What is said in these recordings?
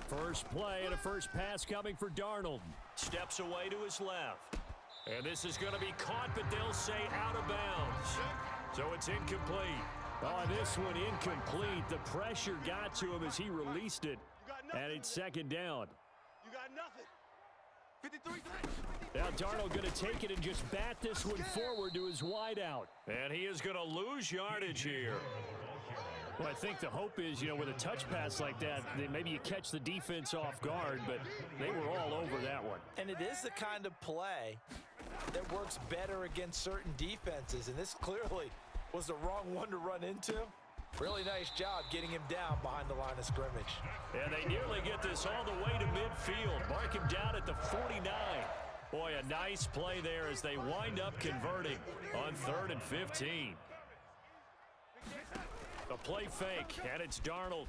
First play and a first pass coming for Darnold. Steps away to his left. And this is going to be caught, but they'll say out of bounds. So it's incomplete. Oh, this one incomplete. The pressure got to him as he released it. And it's second down. You got nothing. 53. Now Darnold going to take it and just bat this one forward to his wideout. And he is going to lose yardage here. Well, I think the hope is, with a touch pass like that, maybe you catch the defense off guard, but they were all over that one. And it is the kind of play that works better against certain defenses, and this clearly was the wrong one to run into. Really nice job getting him down behind the line of scrimmage. And they nearly get this all the way to midfield. Mark him down at the 49. Boy, a nice play there as they wind up converting on 3rd and 15. A play fake, and it's Darnold.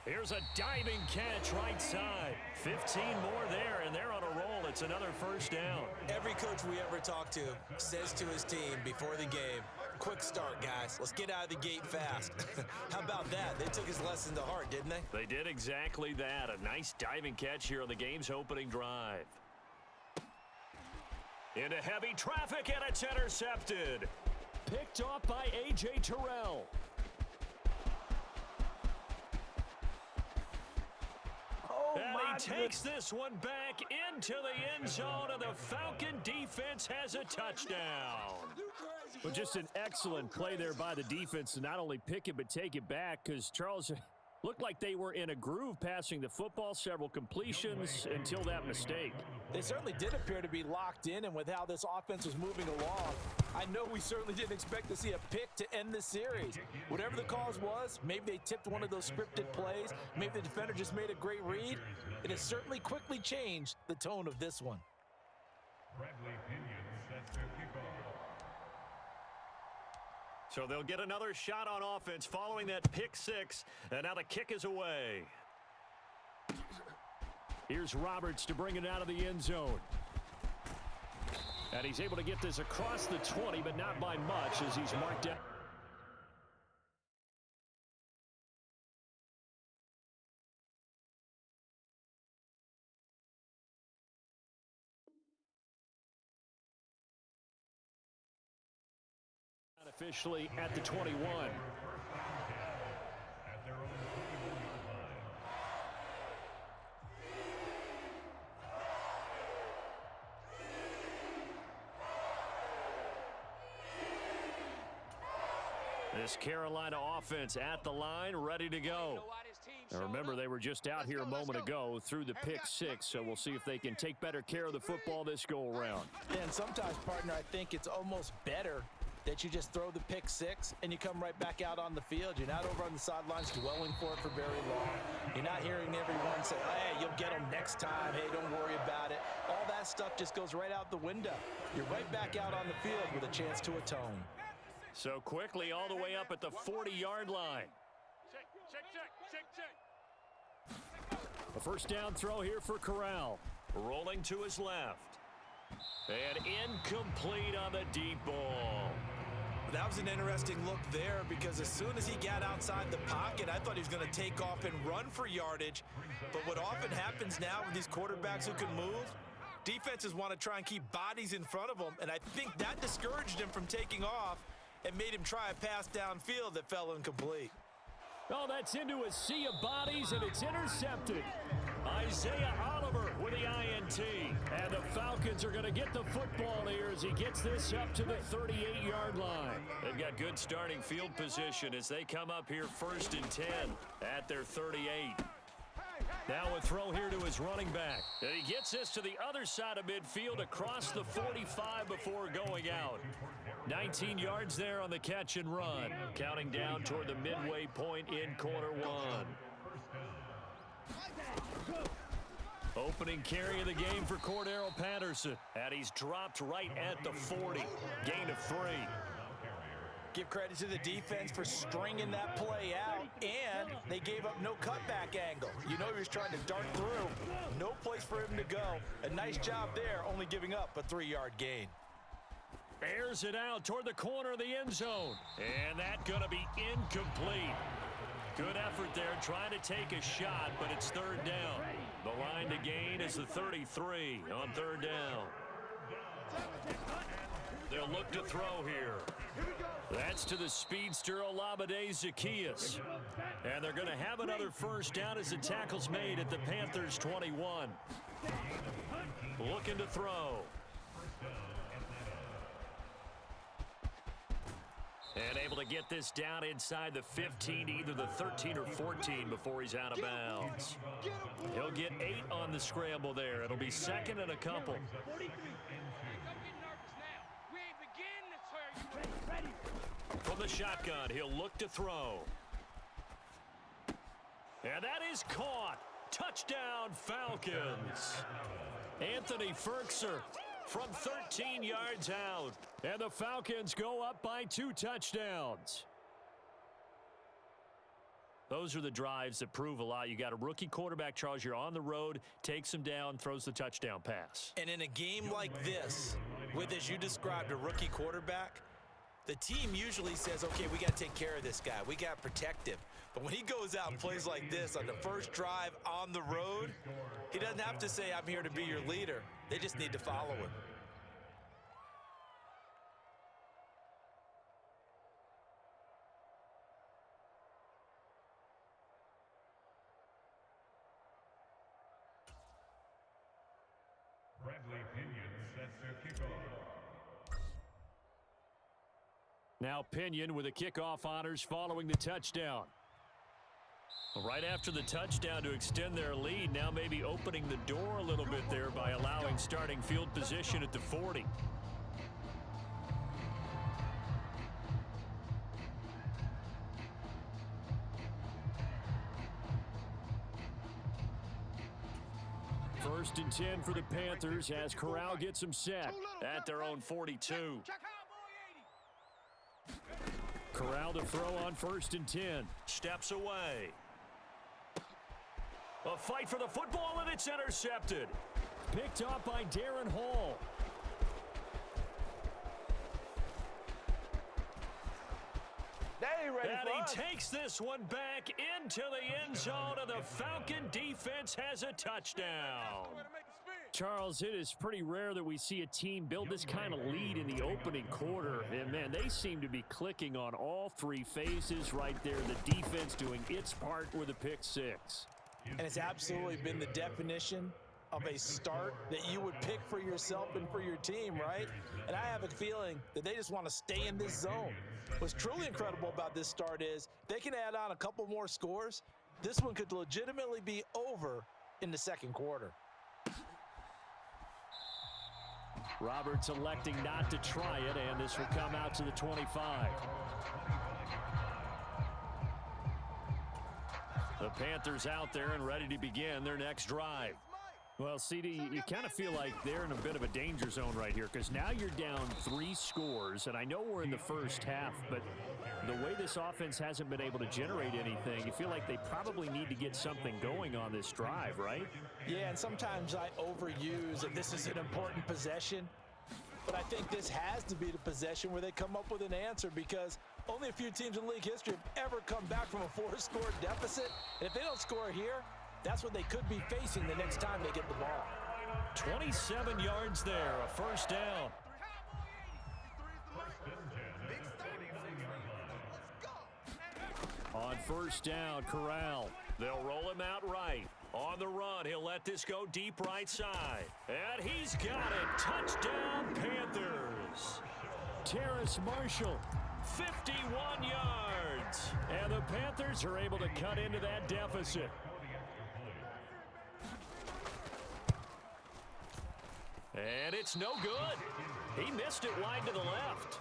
Here's a diving catch right side. 15 more there, and they're on a roll. It's another first down. Every coach we ever talk to says to his team before the game, quick start, guys. Let's get out of the gate fast. How about that? They took his lesson to heart, didn't they? They did exactly that. A nice diving catch here on the game's opening drive. Into heavy traffic, and it's intercepted. Picked off by A.J. Terrell. And he takes this one back into the end zone, and the Falcon defense has a touchdown. Well, just an excellent play there by the defense to not only pick it but take it back, because Charles looked like they were in a groove passing the football, several completions until that mistake. They certainly did appear to be locked in, and with how this offense was moving along, I know we certainly didn't expect to see a pick to end the series. Whatever the cause was, maybe they tipped one of those scripted plays, maybe the defender just made a great read. It has certainly quickly changed the tone of this one. Bradley Pinion sets the kickoff. So they'll get another shot on offense following that pick six, and now the kick is away. Here's Roberts to bring it out of the end zone. And he's able to get this across the 20, but not by much as he's marked down. Officially at the 21. At their own 21-yard line. This Carolina offense at the line, ready to go. Now remember, they were just out here a moment ago through the pick six, so we'll see if they can take better care of the football this go-around. Yeah, and sometimes, partner, I think it's almost better that you just throw the pick six and you come right back out on the field. You're not over on the sidelines dwelling for it for very long. You're not hearing everyone say, hey, you'll get them next time. Hey, don't worry about it. All that stuff just goes right out the window. You're right back out on the field with a chance to atone. So quickly all the way up at the 40-yard line. A first down throw here for Corral. Rolling to his left. And incomplete on the deep ball. That was an interesting look there because as soon as he got outside the pocket, I thought he was going to take off and run for yardage. But what often happens now with these quarterbacks who can move, defenses want to try and keep bodies in front of them, and I think that discouraged him from taking off and made him try a pass downfield that fell incomplete. Oh, that's into a sea of bodies, and it's intercepted. Isaiah Oliver with the INT. And the Falcons are going to get the football here as he gets this up to the 38-yard line. They've got good starting field position as they come up here 1st and 10 at their 38. Now a throw here to his running back. And he gets this to the other side of midfield across the 45 before going out. 19 yards there on the catch and run. Counting down toward the midway point in quarter one. Opening carry of the game for Cordero Patterson. And he's dropped right at the 40. Gain of 3. Give credit to the defense for stringing that play out, and they gave up no cutback angle. You know he was trying to dart through. No place for him to go. A nice job there, only giving up a 3-yard gain. Airs it out toward the corner of the end zone. And that's going to be incomplete. Good effort there, trying to take a shot, but it's third down. The line to gain is the 33 on third down. They'll look to throw here. That's to the speedster Olamide Zaccheaus. And they're going to have another first down as the tackle's made at the Panthers' 21. Looking to throw. And able to get this down inside the 15, either the 13 or 14 before he's out of bounds. He'll get 8 on the scramble there. It'll be second and a couple. From the shotgun, he'll look to throw. And that is caught. Touchdown, Falcons. Anthony Firkser from 13 yards out. And the Falcons go up by 2 touchdowns. Those are the drives that prove a lot. You got a rookie quarterback, Charles. You're on the road, takes him down, throws the touchdown pass. And in a game like this, with, as you described, a rookie quarterback, the team usually says, okay, we got to take care of this guy. We got to protect him. But when he goes out and plays like this on the first drive on the road, he doesn't have to say, I'm here to be your leader. They just need to follow him. Bradley Pinion sets the kickoff. Now Pinion with the kickoff honors following the touchdown. Right after the touchdown to extend their lead, now maybe opening the door a little bit there by allowing starting field position at the 40. First and 10 for the Panthers as Corral gets them set at their own 42. Corral to throw on first and 10. Steps away. A fight for the football, and it's intercepted. Picked up by Darren Hall. And he takes this one back into the end zone, and the Falcon defense has a touchdown. Charles, it is pretty rare that we see a team build this kind of lead in the opening quarter. And, man, they seem to be clicking on all 3 phases right there. The defense doing its part with a pick 6. And it's absolutely been the definition of a start that you would pick for yourself and for your team, right? And I have a feeling that they just want to stay in this zone. What's truly incredible about this start is they can add on a couple more scores. This one could legitimately be over in the second quarter. Roberts electing not to try it, and this will come out to the 25. The Panthers out there and ready to begin their next drive. Well, CD, you kind of feel like they're in a bit of a danger zone right here because now you're down 3 scores, and I know we're in the first half, but the way this offense hasn't been able to generate anything, you feel like they probably need to get something going on this drive, right? Yeah, and sometimes I overuse that this is an important possession, but I think this has to be the possession where they come up with an answer because only a few teams in league history have ever come back from a 4-score deficit, and if they don't score here, that's what they could be facing the next time they get the ball. 27 yards there, a first down. On first down, Corral. They'll roll him out right. On the run, he'll let this go deep right side. And he's got it. Touchdown, Panthers. Terrace Marshall, 51 yards. And the Panthers are able to cut into that deficit. And it's no good. He missed it wide to the left.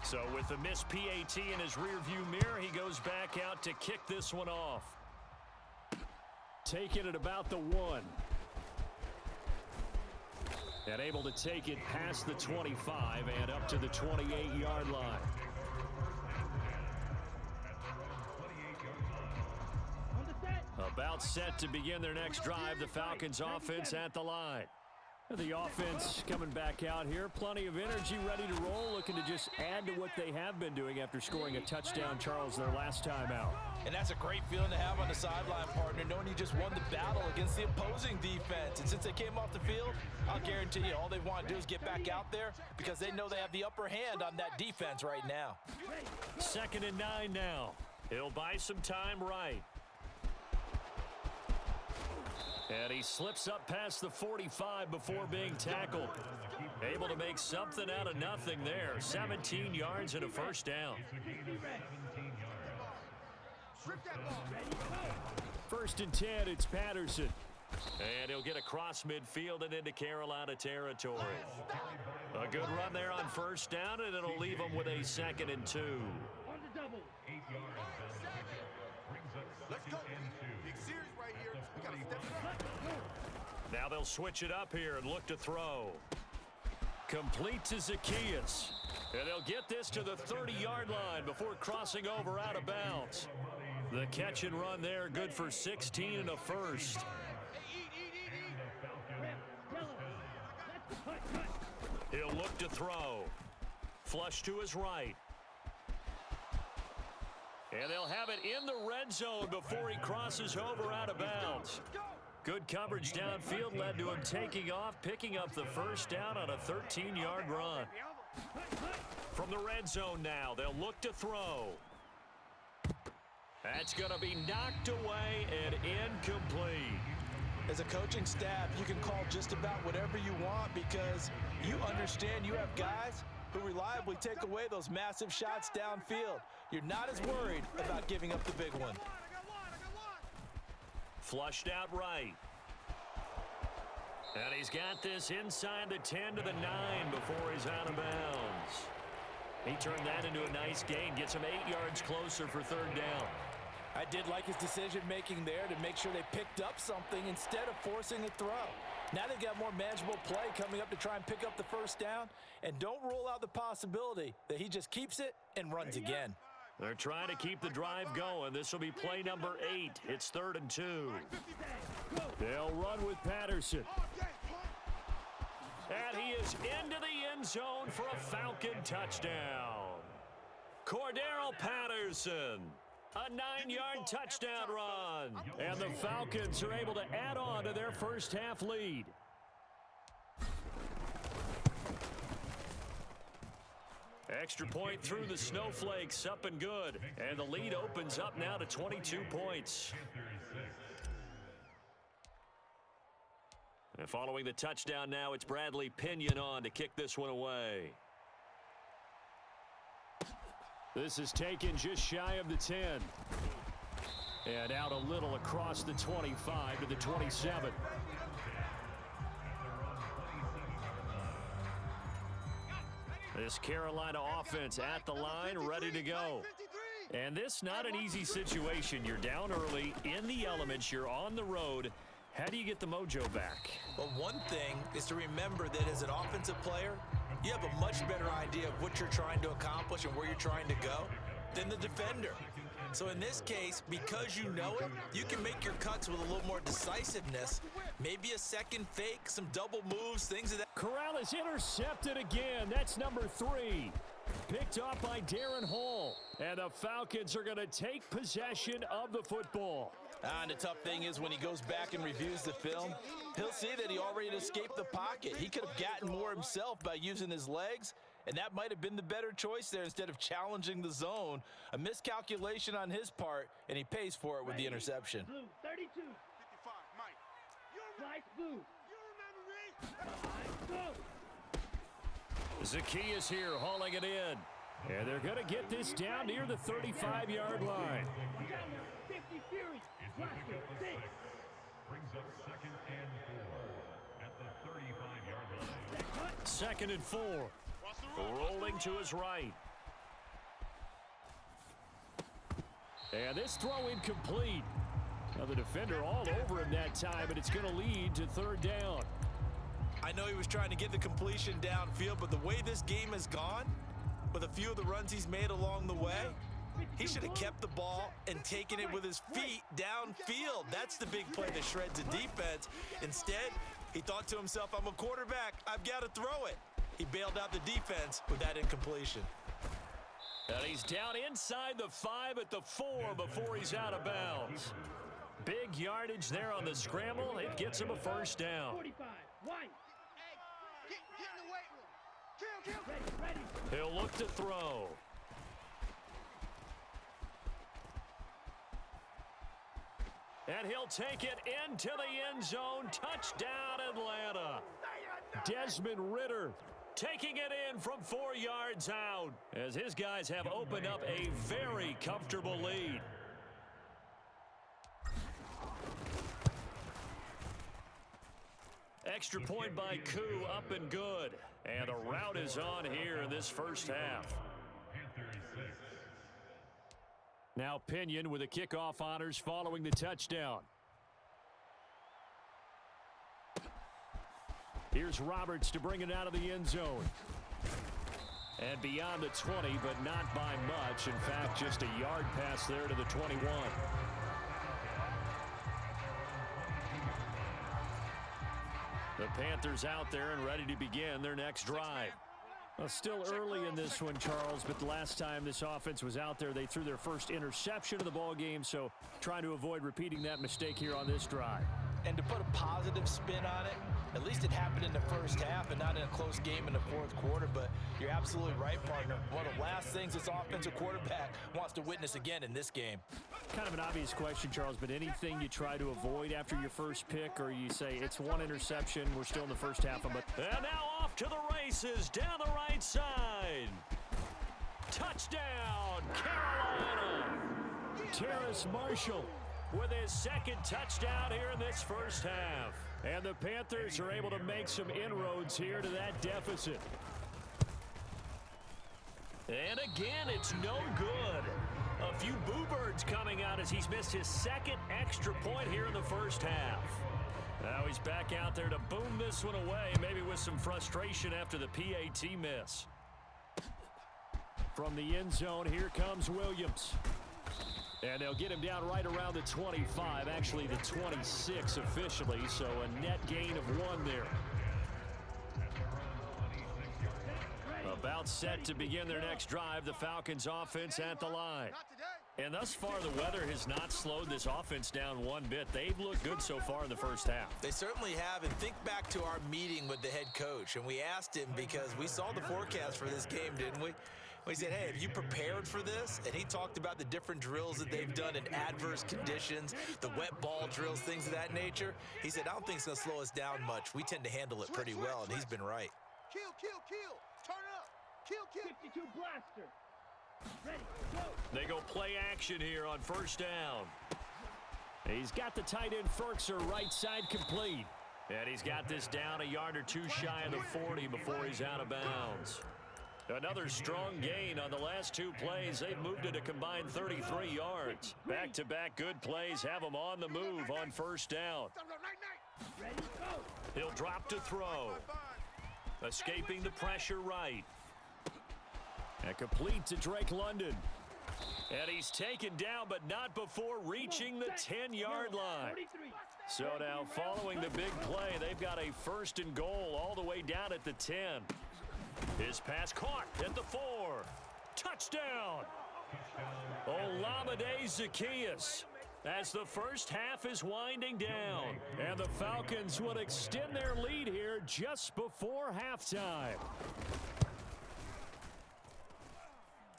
So with the missed PAT in his rearview mirror, he goes back out to kick this one off. Taking it about the 1. And able to take it past the 25 and up to the 28-yard line. About set to begin their next drive, the Falcons offense at the line. The offense coming back out here. Plenty of energy, ready to roll, looking to just add to what they have been doing after scoring a touchdown, Charles, their last time out. And that's a great feeling to have on the sideline, partner, knowing you just won the battle against the opposing defense. And since they came off the field, I'll guarantee you all they want to do is get back out there because they know they have the upper hand on that defense right now. 2nd and 9 now. He'll buy some time right. And he slips up past the 45 before being tackled. Able to make something out of nothing there. 17 yards and a first down. 1st and 10, it's Patterson. And he'll get across midfield and into Carolina territory. A good run there on 1st down, and it'll leave them with a 2nd and 2. Let's go. Big series right here. We got to step it up. Now they'll switch it up here and look to throw. Complete to Zacchaeus. And they'll get this to the 30-yard line before crossing over out of bounds. The catch and run there, good for 16 and a first. He'll look to throw. Flush to his right. And they'll have it in the red zone before he crosses over out of bounds. Good coverage downfield led to him taking off, picking up the first down on a 13-yard run. From the red zone now, they'll look to throw. That's going to be knocked away and incomplete. As a coaching staff, you can call just about whatever you want because you understand you have guys who reliably take away those massive shots downfield. You're not as worried about giving up the big one. Flushed out right. And he's got this inside the 10 to the 9 before he's out of bounds. He turned that into a nice gain, gets him 8 yards closer for 3rd down. I did like his decision-making there to make sure they picked up something instead of forcing a throw. Now they've got more manageable play coming up to try and pick up the first down, and don't rule out the possibility that he just keeps it and runs again. They're trying to keep the drive going. This will be play number 8. It's 3rd and 2. They'll run with Patterson. And he is into the end zone for a Falcon touchdown. Cordero Patterson. A 9-yard touchdown run. And the Falcons are able to add on to their first half lead. Extra point through the snowflakes, up and good. And the lead opens up now to 22 points. And following the touchdown now, it's Bradley Pinion on to kick this one away. This is taken just shy of the 10. And out a little across the 25 to the 27. This Carolina offense at the line, ready to go. And this not an easy situation. You're down early, in the elements, you're on the road. How do you get the mojo back? Well, one thing is to remember that as an offensive player, you have a much better idea of what you're trying to accomplish and where you're trying to go than the defender. So in this case, because you know it, you can make your cuts with a little more decisiveness. Maybe a second fake, some double moves, things of that. Corral is intercepted again. That's number 3. Picked off by Darren Hall. And the Falcons are going to take possession of the football. And the tough thing is when he goes back and reviews the film, he'll see that he already escaped the pocket. He could have gotten more himself by using his legs, and that might have been the better choice there instead of challenging the zone. A miscalculation on his part, and he pays for it with the interception. Blue, 32. 55, Mike. Slice blue. You remember me? Go. Zacchaeus here hauling it in. And they're going to get this down near the 35-yard line. 50 Fury. Slice it. 6. Brings up 2nd and 4 at the 35-yard line. 2nd and 4. Rolling to his right. And this throw incomplete. Now the defender all over him that time, but it's going to lead to 3rd down. I know he was trying to get the completion downfield, but the way this game has gone, with a few of the runs he's made along the way, he should have kept the ball and taken it with his feet downfield. That's the big play that shreds the defense. Instead, He thought to himself, I'm a quarterback. I've got to throw it. He bailed out the defense with that incompletion. And he's down inside the 5 at the 4 before he's out of bounds. Big yardage there on the scramble. It gets him a first down. 45. One. Get in the weight room. Kill. Ready. He'll look to throw. And he'll take it into the end zone. Touchdown, Atlanta. Desmond Ridder taking it in from 4 yards out as his guys have opened up a very comfortable lead. Extra point by Koo, up and good. And the route is on here in this first half. Now Pinion with the kickoff honors following the touchdown. Here's Roberts to bring it out of the end zone. And beyond the 20, but not by much. In fact, just a yard pass there to the 21. The Panthers out there and ready to begin their next drive. Well, still early in this one, Charles, but the last time this offense was out there, they threw their first interception of the ball game, so trying to avoid repeating that mistake here on this drive. And to put a positive spin on it, at least it happened in the first half and not in a close game in the fourth quarter. But you're absolutely right, partner. One of the last things this offensive quarterback wants to witness again in this game. Kind of an obvious question, Charles, but anything you try to avoid after your first pick, or you say it's one interception, we're still in the first half of it. And now off to the races down the right side. Touchdown, Carolina. Terrace Marshall with his second touchdown here in this first half. And the Panthers are able to make some inroads here to that deficit. And again, it's no good. A few boo birds coming out as he's missed his second extra point here in the first half. Now he's back out there to boom this one away, maybe with some frustration after the PAT miss. From the end zone, here comes Williams. And they'll get him down right around the 25, actually the 26 officially, so a net gain of 1 there. About set to begin their next drive, the Falcons offense at the line. And thus far, the weather has not slowed this offense down one bit. They've looked good so far in the first half. They certainly have, and think back to our meeting with the head coach, and we asked him because we saw the forecast for this game, didn't we? We said, hey, have you prepared for this? And he talked about the different drills that they've done in adverse conditions, the wet ball drills, things of that nature. He said, I don't think it's going to slow us down much. We tend to handle it pretty well, and he's been right. Kill. Turn up. Kill. 52 blaster. Ready, go. They go play action here on first down. He's got the tight end Ferkser right side complete. And he's got this down a yard or two shy of the 40 before he's out of bounds. Another strong gain on the last 2 plays. They've moved it a combined 33 yards. Back-to-back good plays have them on the move on first down. Ready, go. He'll drop to throw. Escaping the pressure right. And complete to Drake London. And he's taken down, but not before reaching the 10-yard line. 43. So now following the big play, they've got a first and goal all the way down at the 10. His pass caught at the 4. Touchdown. Olamide Zaccheaus as the first half is winding down. And the Falcons would extend their lead here just before halftime.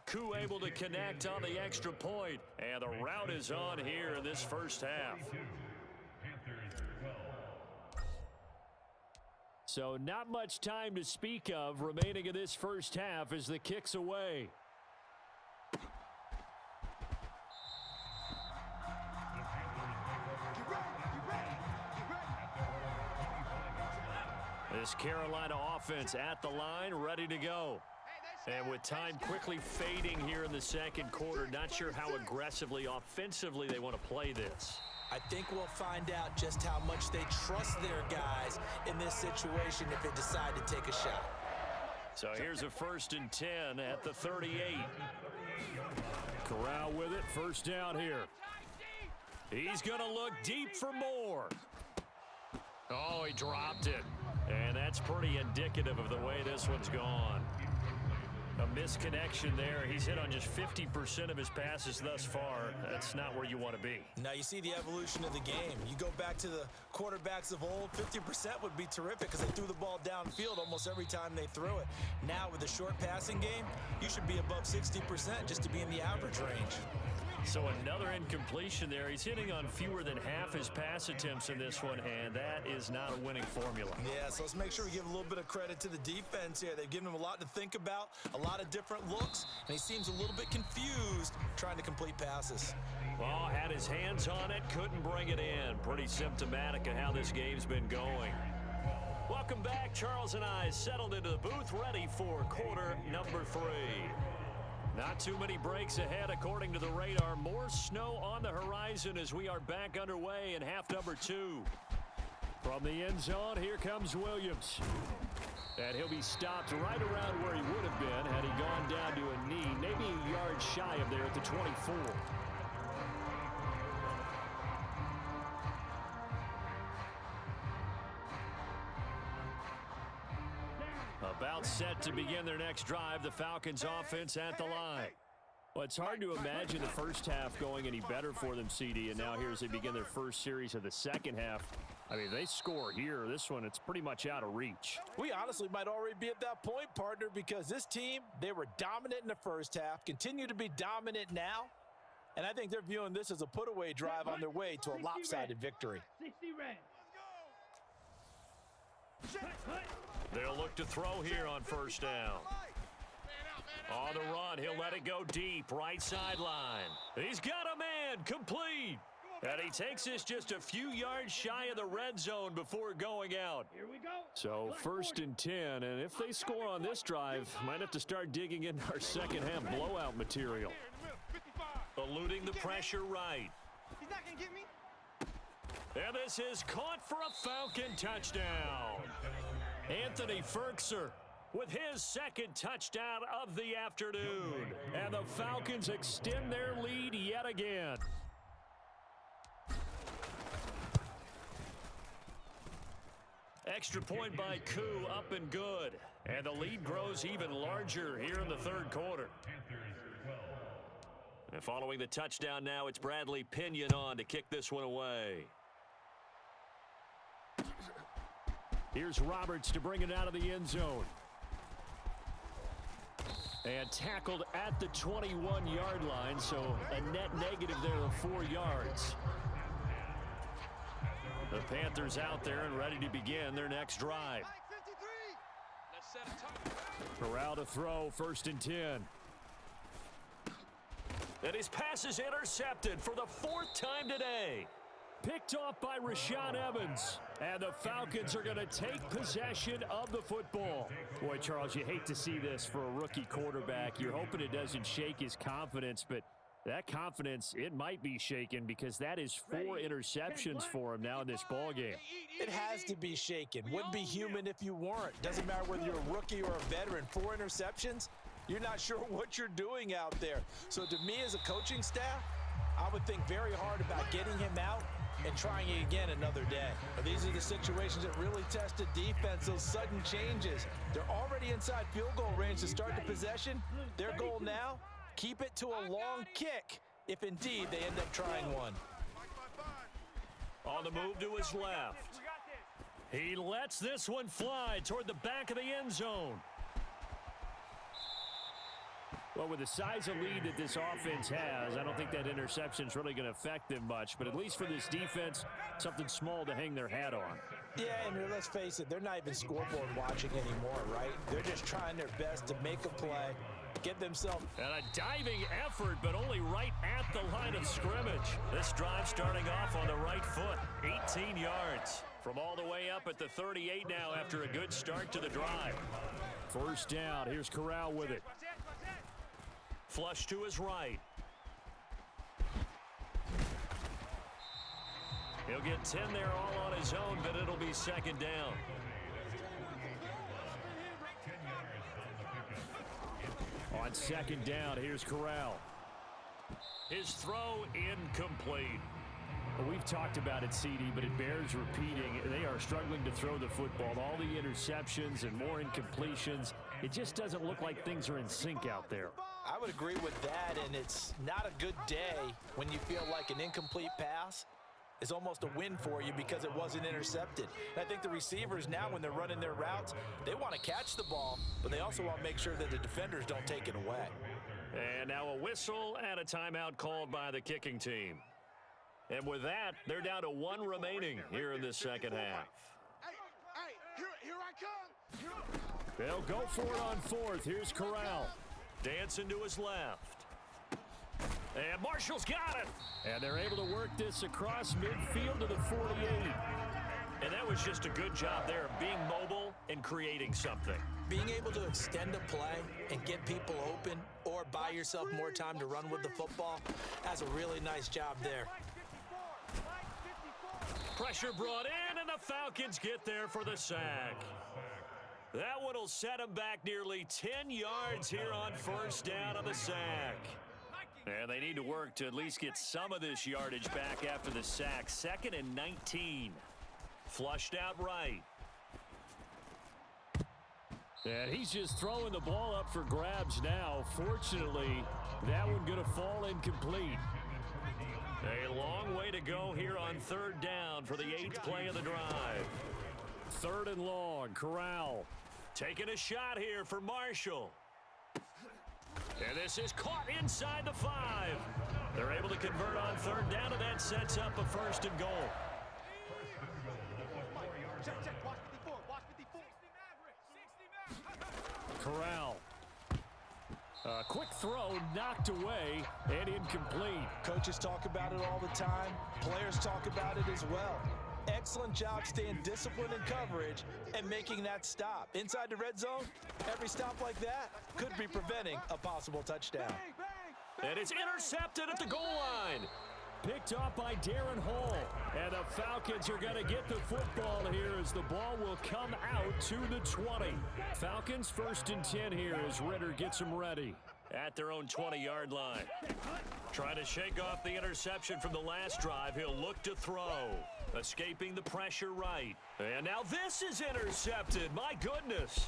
Koo able to connect on the extra point. And the route is on here in this first half. So not much time to speak of remaining in this first half as the kick's away. This Carolina offense at the line, ready to go. And with time quickly fading here in the second quarter, not sure how aggressively, offensively they want to play this. I think we'll find out just how much they trust their guys in this situation if they decide to take a shot. So here's a first and 10 at the 38. Corral with it, first down here. He's going to look deep for more. Oh, he dropped it. And that's pretty indicative of the way this one's gone. A misconnection there. He's hit on just 50% of his passes thus far. That's not where you want to be. Now you see the evolution of the game. You go back to the quarterbacks of old, 50% would be terrific because they threw the ball downfield almost every time they threw it. Now with the short passing game, you should be above 60% just to be in the average range. So another incompletion there. He's hitting on fewer than half his pass attempts in this one, and that is not a winning formula. Yeah, so let's make sure we give a little bit of credit to the defense here. They've given him a lot to think about, a lot of different looks, and he seems a little bit confused trying to complete passes. Well, had his hands on it, couldn't bring it in. Pretty symptomatic of how this game's been going. Welcome back. Charles and I settled into the booth, ready for quarter number 3. Not too many breaks ahead according to the radar. More snow on the horizon as we are back underway in half number 2. From the end zone, here comes Williams. And he'll be stopped right around where he would have been had he gone down to a knee, maybe a yard shy of there at the 24. About set to begin their next drive, the Falcons offense at the line. Well, it's hard to imagine the first half going any better for them, CD, and now here as they begin their first series of the second half. I mean, they score here. This one, it's pretty much out of reach. We honestly might already be at that point, partner, because this team, they were dominant in the first half, continue to be dominant now, and I think they're viewing this as a put-away drive on their way to a lopsided victory. 60 red. They'll look to throw here on first down. On the run, he'll let it go deep, right sideline. He's got a man, complete. And he takes this just a few yards shy of the red zone before going out. Here we go. So first and 10, and if they score on this drive, might have to start digging into our second half blowout material. Eluding the pressure right. He's not going to get me. And this is caught for a Falcon touchdown. Anthony Firkser with his second touchdown of the afternoon. And the Falcons extend their lead yet again. Extra point by Koo, up and good. And the lead grows even larger here in the third quarter. And following the touchdown now, it's Bradley Pinion on to kick this one away. Here's Roberts to bring it out of the end zone. And tackled at the 21-yard line, so a net negative there of 4 yards. The Panthers out there and ready to begin their next drive. Corral to throw, first and 10. And his pass is intercepted for the 4th time today. Picked off by Rashaan Evans. And the Falcons are going to take possession of the football. Boy, Charles, you hate to see this for a rookie quarterback. You're hoping it doesn't shake his confidence, but that confidence, it might be shaken because that is 4 interceptions for him now in this ballgame. It has to be shaken. Wouldn't be human if you weren't. Doesn't matter whether you're a rookie or a veteran. 4 interceptions, you're not sure what you're doing out there. So to me as a coaching staff, I would think very hard about getting him out and trying it again another day. But these are the situations that really test the defense, those sudden changes. They're already inside field goal range to start the possession. Their goal now, keep it to a long kick if indeed they end up trying one. On the move to his left. He lets this one fly toward the back of the end zone. Well, with the size of lead that this offense has, I don't think that interception is really going to affect them much. But at least for this defense, something small to hang their hat on. Yeah, and let's face it, they're not even scoreboard watching anymore, right? They're just trying their best to make a play, get themselves. And a diving effort, but only right at the line of scrimmage. This drive starting off on the right foot, 18 yards. From all the way up at the 38 now after a good start to the drive. First down, here's Corral with it. Flush to his right. He'll get 10 there all on his own, but it'll be second down. On second down, here's Corral. His throw incomplete. We've talked about it, CD, but it bears repeating. They are struggling to throw the football. All the interceptions and more incompletions. It just doesn't look like things are in sync out there. I would agree with that, and it's not a good day when you feel like an incomplete pass is almost a win for you because it wasn't intercepted. And I think the receivers now, when they're running their routes, they want to catch the ball, but they also want to make sure that the defenders don't take it away. And now a whistle and a timeout called by the kicking team. And with that, they're down to one remaining here in this second half. Hey, here I come. They'll go for it on fourth. Here's Corral. Dancing to his left. And Marshall's got it. And they're able to work this across midfield to the 48. And that was just a good job there of being mobile and creating something. Being able to extend a play and get people open or buy yourself more time to run with the football, that's a really nice job there. Pressure brought in, and the Falcons get there for the sack. That one will set them back nearly 10 yards here on first down on the sack. And they need to work to at least get some of this yardage back after the sack. 2nd and 19. Flushed out right. And he's just throwing the ball up for grabs now. Fortunately, that one going to fall incomplete. A long way to go here on third down for the 8th play of the drive. 3rd and long. Corral taking a shot here for Marshall. And this is caught inside the 5. They're able to convert on third down, and that sets up a 1st and goal. Check, watch 54, watch 54. Corral. A quick throw knocked away and incomplete. Coaches talk about it all the time. Players talk about it as well. Excellent job staying disciplined in coverage and making that stop. Inside the red zone, every stop like that could be preventing a possible touchdown. And it's intercepted at the goal line. Picked off by Darren Hall. And the Falcons are going to get the football here as the ball will come out to the 20. Falcons 1st and 10 here as Ritter gets them ready. At their own 20-yard line. Trying to shake off the interception from the last drive. He'll look to throw. Escaping the pressure right. And now this is intercepted. My goodness.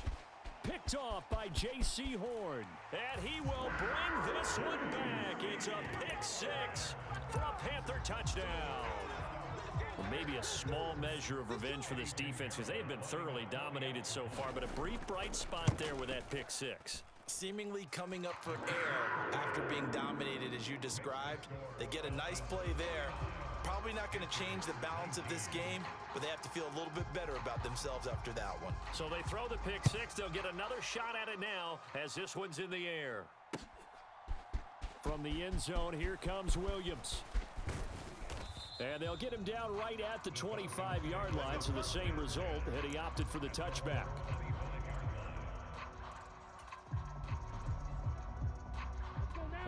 Picked off by J.C. Horn. And he will bring this one back. It's a pick 6 for a Panther touchdown. Well, maybe a small measure of revenge for this defense because they've been thoroughly dominated so far, but a brief bright spot there with that pick 6. Seemingly coming up for air after being dominated as you described. They get a nice play there. Probably not going to change the balance of this game, but they have to feel a little bit better about themselves after that one. So they throw the pick 6. They'll get another shot at it now as this one's in the air. From the end zone, here comes Williams. And they'll get him down right at the 25-yard line, so the same result, and he opted for the touchback.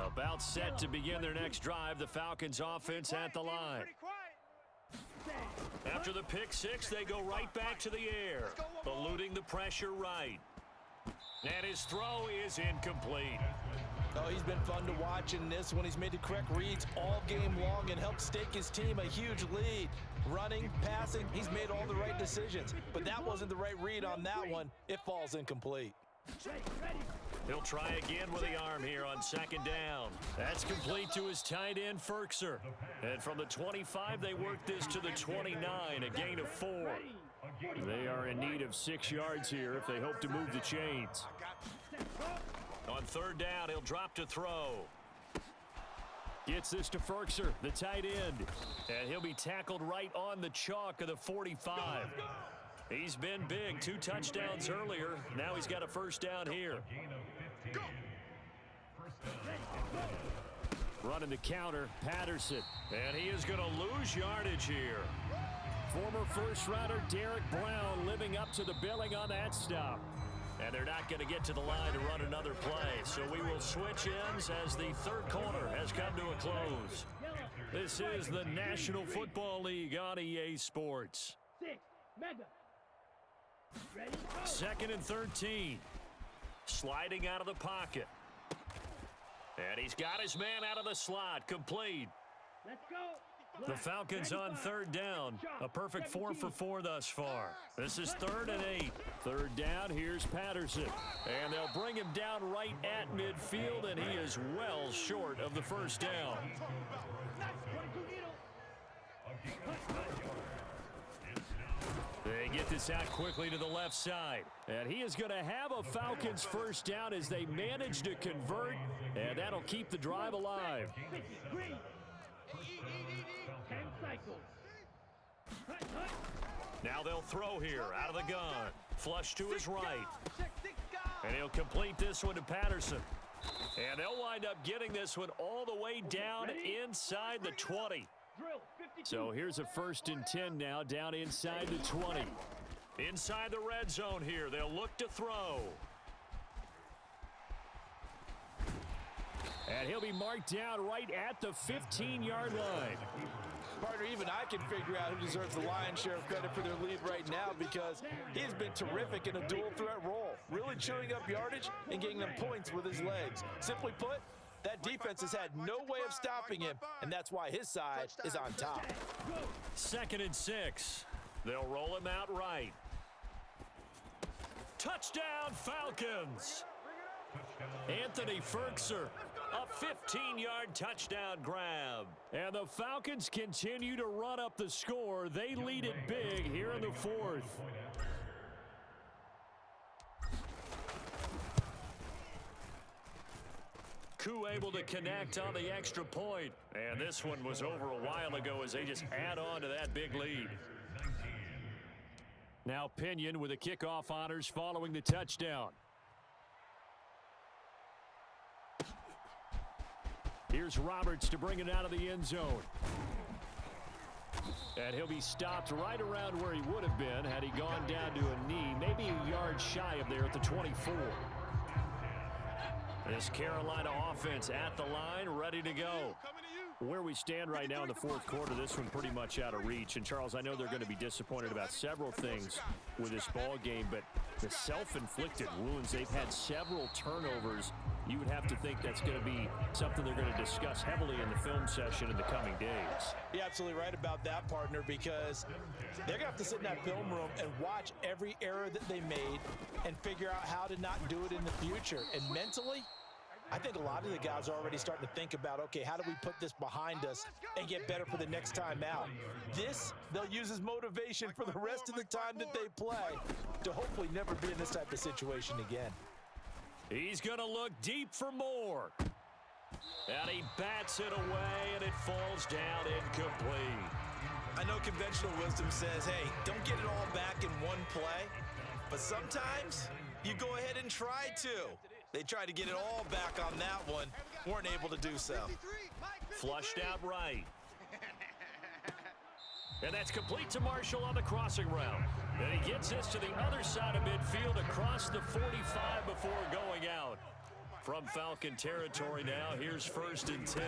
About set to begin their next drive, the Falcons offense at the line. After the pick 6, they go right back to the air, eluding the pressure right. And his throw is incomplete. Oh, he's been fun to watch in this one. He's made the correct reads all game long and helped stake his team a huge lead. Running, passing, he's made all the right decisions. But that wasn't the right read on that one. It falls incomplete. He'll try again with the arm here on 2nd down. That's complete to his tight end, Firkser. And from the 25, they work this to the 29, a gain of 4. They are in need of 6 yards here if they hope to move the chains. On 3rd down, he'll drop to throw. Gets this to Firkser, the tight end. And he'll be tackled right on the chalk of the 45. He's been big. 2 touchdowns earlier. Now he's got a 1st down here. Running the counter, Patterson. And he is going to lose yardage here. Former first-rounder Derek Brown living up to the billing on that stop. And they're not going to get to the line to run another play. So we will switch ends as the 3rd quarter has come to a close. This is the National Football League on EA Sports. 6, mega. Ready, go. 2nd and 13. Sliding out of the pocket. And he's got his man out of the slot. Complete. Let's go. The Falcons on third down. A perfect 4 for 4 thus far. This is 3rd and 8. Third down, here's Patterson. And they'll bring him down right at midfield, and he is well short of the first down. They get this out quickly to the left side. And he is going to have a Falcons first down as they manage to convert, and that'll keep the drive alive. 10 cycles. Now they'll throw here out of the gun. Flush to his right. And he'll complete this one to Patterson. And they'll wind up getting this one all the way down inside the 20. So here's a 1st and 10 now, down inside the 20. Inside the red zone here, they'll look to throw. And he'll be marked down right at the 15-yard line. Partner, even I can figure out who deserves the lion's share of credit for their lead right now, because he has been terrific in a dual threat role, really chewing up yardage and getting them points with his legs. Simply put, that defense has had no way of stopping him, and that's why his side is on top. 2nd and 6. They'll roll him out right. Touchdown, Falcons! Anthony Ferkser, a 15-yard touchdown grab. And the Falcons continue to run up the score. They lead it big here in the 4th. Koo able to connect on the extra point. And this one was over a while ago as they just add on to that big lead. Now Pinion with the kickoff honors following the touchdown. Here's Roberts to bring it out of the end zone. And he'll be stopped right around where he would have been had he gone down to a knee, maybe a yard shy of there at the 24. This Carolina offense at the line, ready to go. Where we stand right now in the 4th quarter, this one pretty much out of reach. And, Charles, I know they're going to be disappointed about several things with this ball game, but the self-inflicted wounds, they've had several turnovers. You would have to think that's going to be something they're going to discuss heavily in the film session in the coming days. You're absolutely right about that, partner, because they're going to have to sit in that film room and watch every error that they made and figure out how to not do it in the future. And mentally, I think a lot of the guys are already starting to think about, okay, how do we put this behind us and get better for the next time out? This, they'll use as motivation for the rest of the time that they play to hopefully never be in this type of situation again. He's going to look deep for more. And he bats it away, and it falls down incomplete. I know conventional wisdom says, hey, don't get it all back in one play. But sometimes you go ahead and try to. They tried to get it all back on that one. Weren't able to do so. Flushed out right. And that's complete to Marshall on the crossing route. And he gets this to the other side of midfield across the 45 before going out. From Falcon territory now, here's 1st and 10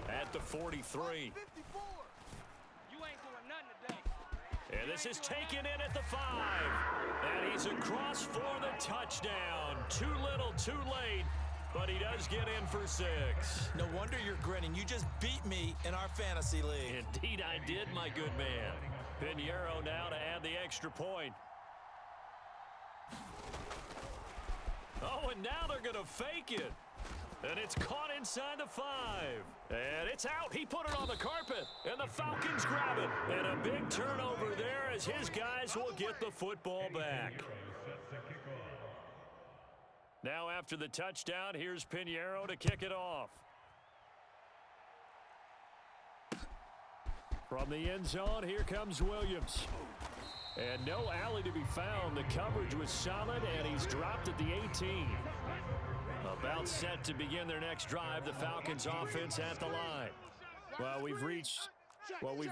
at the 43. And this is taken in at the 5. And he's across for the touchdown. Too little, too late. But he does get in for 6. No wonder you're grinning. You just beat me in our fantasy league. Indeed I did, my good man. Pinheiro now to add the extra point. Oh, and now they're going to fake it. And it's caught inside the 5. And it's out. He put it on the carpet. And the Falcons grab it. And a big turnover there as his guys will get the football back. Now after the touchdown, here's Pinheiro to kick it off. From the end zone, here comes Williams. And no alley to be found. The coverage was solid, and he's dropped at the 18. About set to begin their next drive, the Falcons offense at the line. Well, we've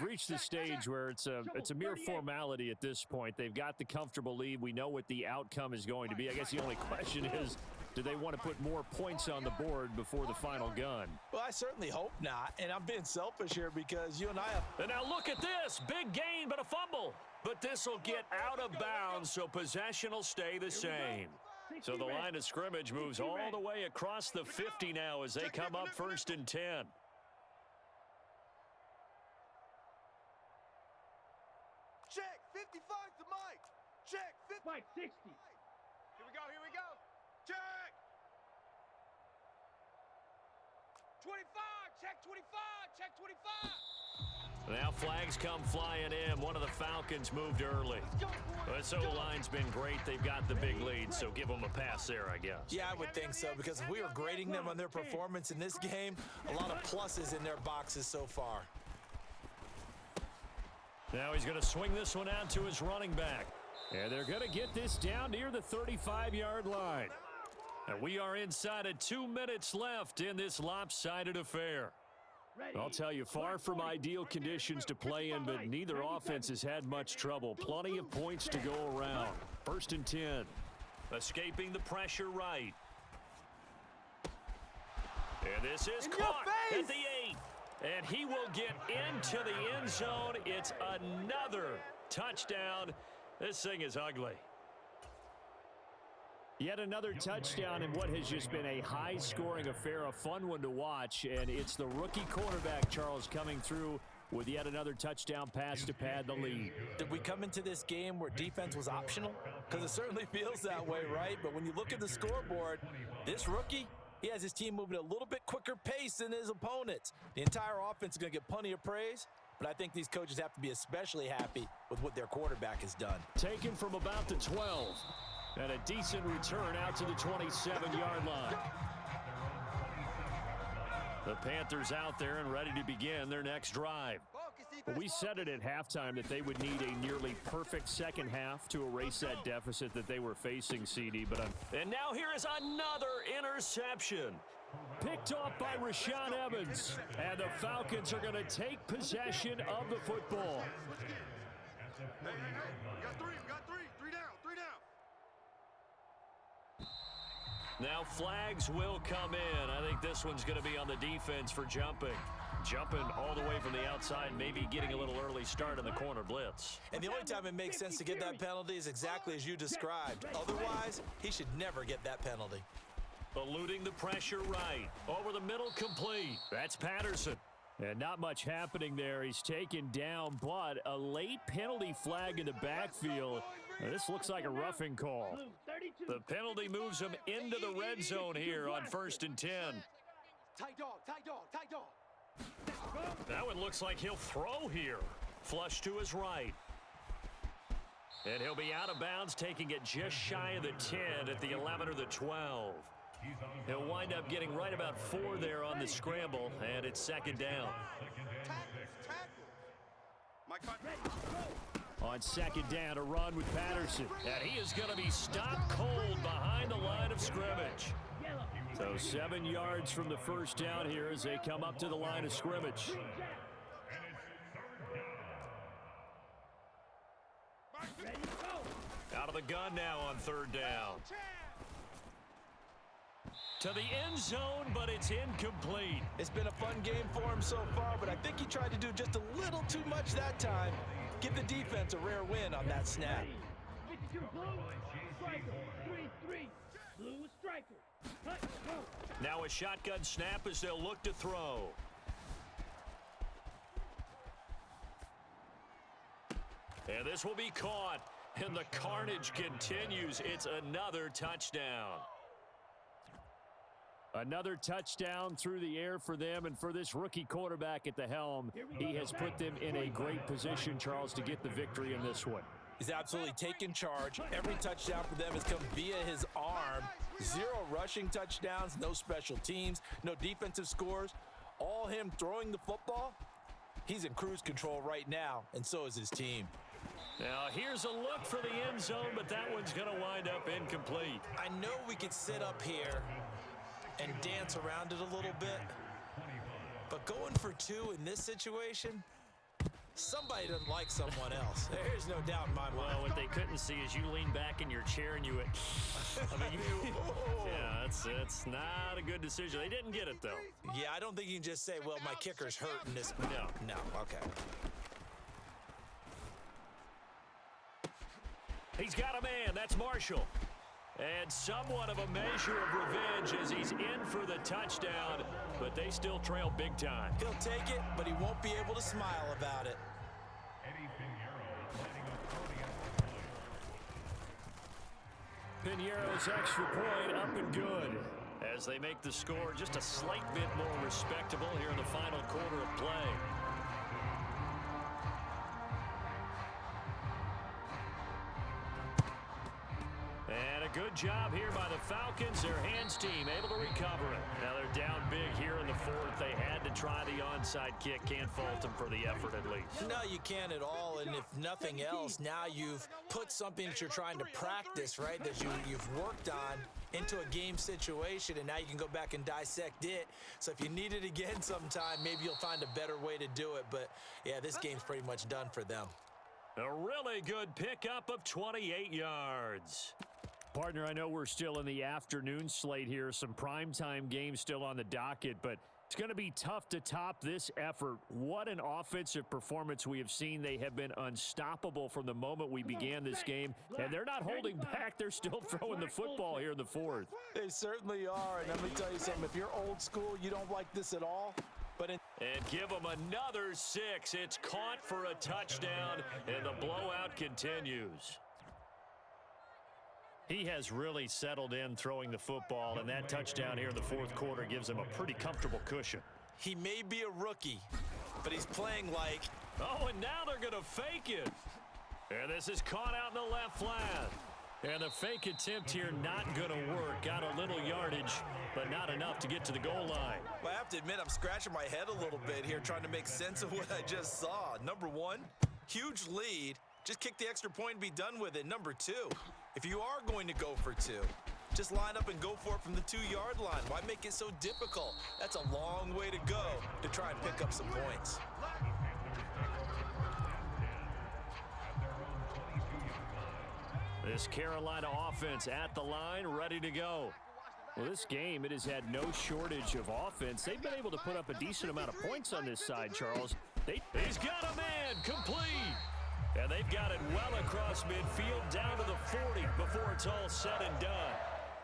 reached the stage where it's a mere formality at this point. They've got the comfortable lead. We know what the outcome is going to be. I guess the only question is, do they want to put more points on the board before the final gun? Well, I certainly hope not, and I'm being selfish here because you and I have... And now look at this. Big gain, but a fumble. But this will get out of bounds, so possession will stay the same. So the line of scrimmage moves all the way across the 50 now as they come up 1st and 10. 55 to Mike. Check. 50. Mike, 60. Here we go. Check. 25. Check 25. Now flags come flying in. One of the Falcons moved early. This O-line's been great. They've got the big lead, so give them a pass there, I guess. Yeah, I would think so, because if we were grading them on their performance in this game, a lot of pluses in their boxes so far. Now he's going to swing this one out to his running back. And they're going to get this down near the 35-yard line. And we are inside of 2 minutes left in this lopsided affair. I'll tell you, far from ideal conditions to play in, but neither offense has had much trouble. Plenty of points to go around. 1st and 10. Escaping the pressure right. And this is caught at the 8. And he will get into the end zone. It's another touchdown. This thing is ugly. Yet another touchdown in what has just been a high-scoring affair, a fun one to watch. And it's the rookie quarterback, Charles, coming through with yet another touchdown pass to pad the lead. Did we come into this game where defense was optional? Because it certainly feels that way, right? But when you look at the scoreboard, this rookie, he has his team moving at a little bit quicker pace than his opponents. The entire offense is going to get plenty of praise, but I think these coaches have to be especially happy with what their quarterback has done. Taken from about the 12. And a decent return out to the 27-yard line. The Panthers out there and ready to begin their next drive. But we said it at halftime that they would need a nearly perfect second half to erase that deficit that they were facing, CD. And now here is another interception. Picked off by Rashaan Evans. And the Falcons are going to take possession of the football. Hey, we got three. Three down. Now flags will come in. I think this one's going to be on the defense for jumping. Jumping all the way from the outside, maybe getting a little early start in the corner blitz. And the only time it makes sense to get that penalty is exactly as you described. Otherwise, he should never get that penalty. Eluding the pressure right. Over the middle, complete. That's Patterson. And not much happening there. He's taken down, but a late penalty flag in the backfield. Now, this looks like a roughing call. The penalty moves him into the red zone here on 1st and 10. Tight dog. That one looks like he'll throw here. Flush to his right. And he'll be out of bounds, taking it just shy of the 10 at the 11 or the 12. He'll wind up getting right about 4 there on the scramble, and it's 2nd down. On 2nd down, a run with Patterson. And he is going to be stopped cold behind the line of scrimmage. So 7 yards from the first down here as they come up to the line of scrimmage. Out of the gun now on 3rd down. To the end zone, but it's incomplete. It's been a fun game for him so far, but I think he tried to do just a little too much that time. Give the defense a rare win on that snap. 52 blue, striker, 3-3, blue striker. Cut, go. Now a shotgun snap as they'll look to throw. And this will be caught, and the carnage continues. It's another touchdown. Another touchdown through the air for them, and for this rookie quarterback at the helm, he has put them in a great position, Charles, to get the victory in this one. He's absolutely taken charge. Every touchdown for them has come via his arm. 0 rushing touchdowns, no special teams, no defensive scores. All him throwing the football. He's in cruise control right now, and so is his team. Now here's a look for the end zone, but that one's going to wind up incomplete. I know we could sit up here and dance around it a little bit, but going for 2 in this situation, somebody doesn't like someone else. There's no doubt in my mind. Well, what they couldn't see is you lean back in your chair and you went, yeah, that's not a good decision. They didn't get it, though. Yeah, I don't think you can just say, well, my kicker's hurt in this. No, okay. He's got a man. That's Marshall. And somewhat of a measure of revenge as he's in for the touchdown, but they still trail big time. He'll take it, but he won't be able to smile about it. Eddie Pinheiro lining up for the Piñeiro's extra point up and good as they make the score just a slight bit more respectable here in the final quarter of play. And a good job here by the Falcons. Their hands team able to recover it. Now they're down big here in the fourth. They had to try the onside kick. Can't fault them for the effort at least. No, you can't at all. And if nothing else, now you've put something that you're trying to practice, right, that you've worked on into a game situation, and now you can go back and dissect it. So if you need it again sometime, maybe you'll find a better way to do it. But, yeah, this game's pretty much done for them. A really good pickup of 28 yards. Partner, I know we're still in the afternoon slate here. Some primetime games still on the docket, but it's going to be tough to top this effort. What an offensive performance we have seen. They have been unstoppable from the moment we began this game, and they're not holding back. They're still throwing the football here in the fourth. They certainly are, and let me tell you something. If you're old school, you don't like this at all. And give them another 6. It's caught for a touchdown, and the blowout continues. He has really settled in throwing the football, and that touchdown here in the fourth quarter gives him a pretty comfortable cushion. He may be a rookie, but he's playing like... Oh, and now they're going to fake it. And this is caught out in the left flat. And the fake attempt here not going to work. Got a little yardage, but not enough to get to the goal line. Well, I have to admit, I'm scratching my head a little bit here trying to make sense of what I just saw. Number one, huge lead. Just kick the extra point and be done with it. Number two, if you are going to go for 2, just line up and go for it from the 2-yard line. Why make it so difficult? That's a long way to go to try and pick up some points. This Carolina offense at the line, ready to go. Well, this game, it has had no shortage of offense. They've been able to put up a decent amount of points on this side, Charles. He's got a man, complete. And they've got it well across midfield, down to the 40 before it's all said and done.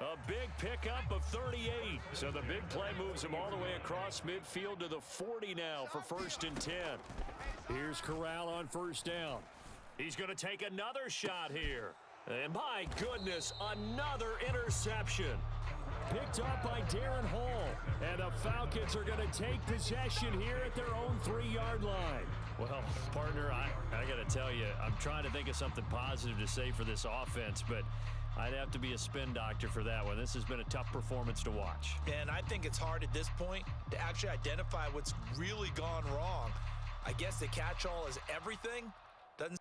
A big pickup of 38. So the big play moves him all the way across midfield to the 40 now for 1st and 10. Here's Corral on 1st down. He's going to take another shot here. And my goodness, another interception. Picked up by Darren Hall. And the Falcons are going to take possession here at their own 3-yard line. Well, partner, I got to tell you, I'm trying to think of something positive to say for this offense, but I'd have to be a spin doctor for that one. This has been a tough performance to watch. And I think it's hard at this point to actually identify what's really gone wrong. I guess the catch-all is everything. Doesn't